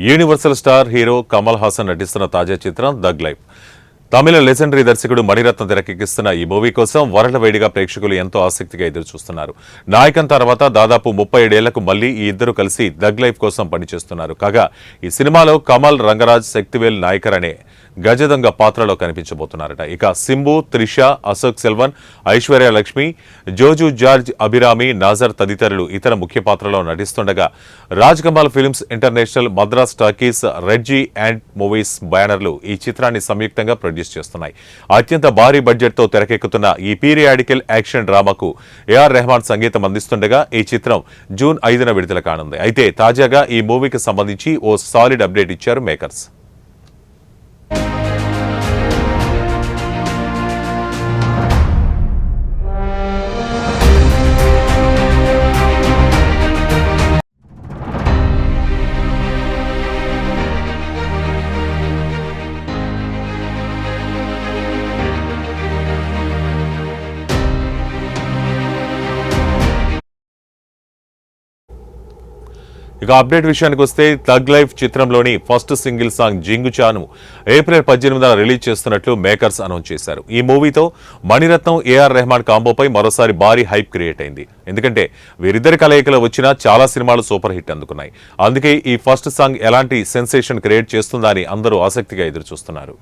Universal star hero Kamal Haasan నటిస్తున్న తాజా చిత్రం థగ్ లైఫ్. తమిళ లెజెండరీ దర్శకుడు మణిరత్నం తెరకెక్కిస్తున్న ఈ మూవీ కోసం వరల్డ్ వైడ్గా ప్రేక్షకులు ఎంతో ఆసక్తిగా ఎదురుచూస్తున్నారు. నాయకన్ తర్వాత దాదాపు 37 ఏళ్లకు మళ్లీ ఈ ఇద్దరు కలిసి థగ్ లైఫ్ కోసం పనిచేస్తున్నారు. కాగా ఈ సినిమాలో కమల్ రంగరాజ్ శక్తివేల్ నాయకర్ అనే గజదొంగ పాత్రలో కనిపించబోతున్నారట. ఇక సింబు, త్రిష, అశోక్ సెల్వన్, ఐశ్వర్య లక్ష్మి, జోజు జార్జ్, అభిరామి, నాజర్ తదితరులు ఇతర ముఖ్య పాత్రలో నటిస్తుండగా Raj Kamal films international, Madras talkies, రెడ్జీ అండ్ మూవీస్ బ్యానర్లు ఈ చిత్రాన్ని సంయుక్తంగా ప్రొడ్యూస్ చేస్తున్నాయి. అత్యంత భారీ బడ్జెట్ తో తెరకెక్కుతున్న ఈ పీరియాడికల్ యాక్షన్ డ్రామాకు ఏఆర్ రెహమాన్ సంగీతం అందిస్తుండగా ఈ చిత్రం జూన్ 5న విడుదల కానుంది. అయితే తాజాగా ఈ మూవీకి సంబంధించి ఓ సాలిడ్ అప్డేట్ ఇచ్చారు మేకర్స్. ఇక అప్డేట్ విషయానికి వస్తే థగ్ లైఫ్ చిత్రంలోని ఫస్ట్ సింగిల్ సాంగ్ జింగుచాను ఏప్రిల్ 18న రిలీజ్ చేస్తున్నట్లు మేకర్స్ అనౌన్స్ చేశారు. ఈ మూవీతో మణిరత్నం, ఏఆర్ రెహమాన్ కాంబోపై మరోసారి భారీ హైప్ క్రియేట్ అయింది. ఎందుకంటే వీరిద్దరి కలయికలో వచ్చిన చాలా సినిమాలు సూపర్ హిట్ అందుకున్నాయి. అందుకే ఈ ఫస్ట్ సాంగ్ ఎలాంటి సెన్సేషన్ క్రియేట్ చేస్తుందా అని అందరూ ఆసక్తిగా ఎదురుచూస్తున్నారు.